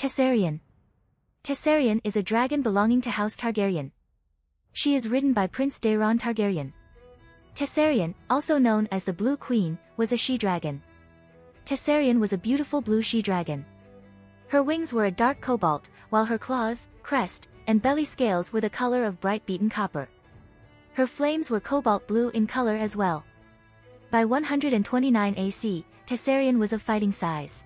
Tessarion. Tessarion is a dragon belonging to House Targaryen. She is ridden by Prince Daeron Targaryen. Tessarion, also known as the Blue Queen, was a she-dragon. Tessarion was a beautiful blue she-dragon. Her wings were a dark cobalt, while her claws, crest, and belly scales were the color of bright beaten copper. Her flames were cobalt blue in color as well. By 129 AC, Tessarion was of fighting size.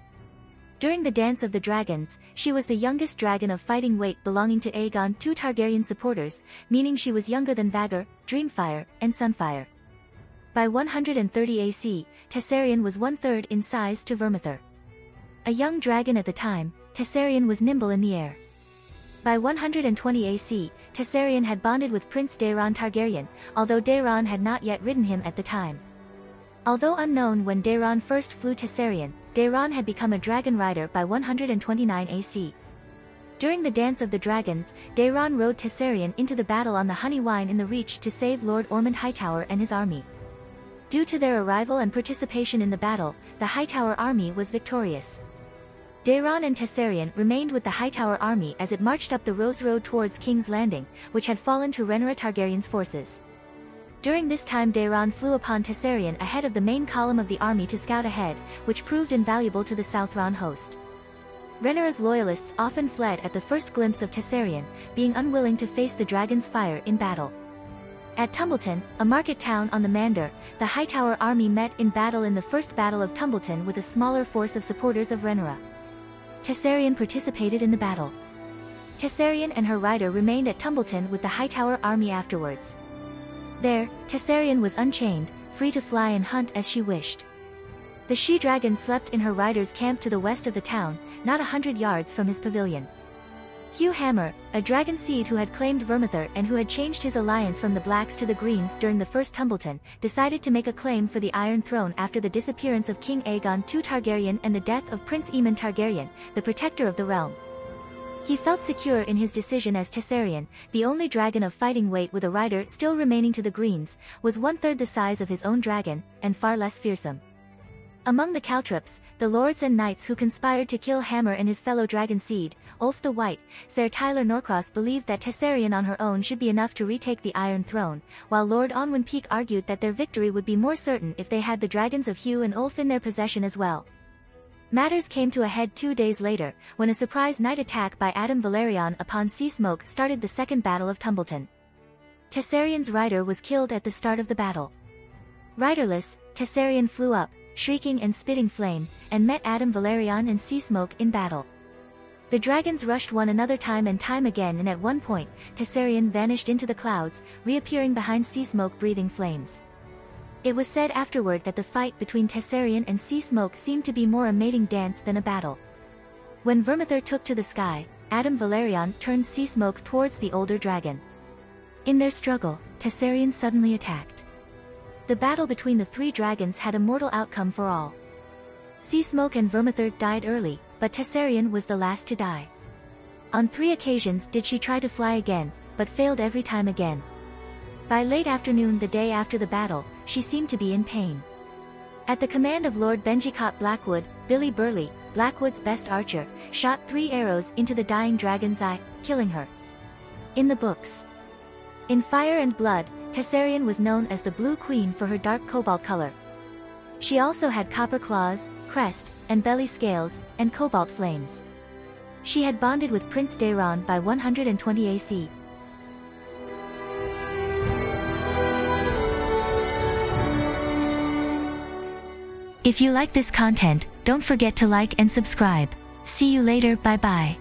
During the Dance of the Dragons, she was the youngest dragon of fighting weight belonging to Aegon II Targaryen supporters, meaning she was younger than Vhagar, Dreamfire, and Sunfire. By 130 AC, Tessarion was one-third in size to Vermithor. A young dragon at the time, Tessarion was nimble in the air. By 120 AC, Tessarion had bonded with Prince Daeron Targaryen, although Daeron had not yet ridden him at the time. Although unknown when Daeron first flew Tessarion, Daeron had become a dragon rider by 129 AC. During the Dance of the Dragons, Daeron rode Tessarion into the battle on the Honey Wine in the Reach to save Lord Ormond Hightower and his army. Due to their arrival and participation in the battle, the Hightower army was victorious. Daeron and Tessarion remained with the Hightower army as it marched up the Rose Road towards King's Landing, which had fallen to Rhaenyra Targaryen's forces. During this time Daeron flew upon Tessarion ahead of the main column of the army to scout ahead, which proved invaluable to the Southron host. Rhaenyra's loyalists often fled at the first glimpse of Tessarion, being unwilling to face the dragon's fire in battle. At Tumbleton, a market town on the Mandar, the Hightower army met in battle in the First Battle of Tumbleton with a smaller force of supporters of Rhaenyra. Tessarion participated in the battle. Tessarion and her rider remained at Tumbleton with the Hightower army afterwards. There, Tessarion was unchained, free to fly and hunt as she wished. The she-dragon slept in her rider's camp to the west of the town, not 100 yards from his pavilion. Hugh Hammer, a dragon seed who had claimed Vermithor and who had changed his alliance from the Blacks to the Greens during the First Tumbleton, decided to make a claim for the Iron Throne after the disappearance of King Aegon II Targaryen and the death of Prince Aemon Targaryen, the protector of the realm. He felt secure in his decision as Tessarion, the only dragon of fighting weight with a rider still remaining to the Greens, was one-third the size of his own dragon, and far less fearsome. Among the caltrops, the lords and knights who conspired to kill Hammer and his fellow dragon seed, Ulf the White, Ser Tyler Norcross believed that Tessarion on her own should be enough to retake the Iron Throne, while Lord Onwin Peake argued that their victory would be more certain if they had the dragons of Hugh and Ulf in their possession as well. Matters came to a head 2 days later, when a surprise night attack by Adam Valerion upon Sea Smoke started the Second Battle of Tumbleton. Tessarion's rider was killed at the start of the battle. Riderless, Tessarion flew up, shrieking and spitting flame, and met Adam Valerion and Sea Smoke in battle. The dragons rushed one another time and time again, and at one point, Tessarion vanished into the clouds, reappearing behind Sea Smoke breathing flames. It was said afterward that the fight between Tessarion and Sea Smoke seemed to be more a mating dance than a battle. When Vermithor took to the sky, Adam Valerion turned Sea Smoke towards the older dragon. In their struggle, Tessarion suddenly attacked. The battle between the three dragons had a mortal outcome for all. Sea Smoke and Vermithor died early, but Tessarion was the last to die. On 3 occasions did she try to fly again, but failed every time again. By late afternoon the day after the battle, she seemed to be in pain. At the command of Lord Benjicott Blackwood, Billy Burleigh, Blackwood's best archer, shot 3 arrows into the dying dragon's eye, killing her. In the books, In Fire and Blood, Tessarion was known as the Blue Queen for her dark cobalt color. She also had copper claws, crest, and belly scales, and cobalt flames. She had bonded with Prince Daeron by 120 AC. If you like this content, don't forget to like and subscribe. See you later, bye bye.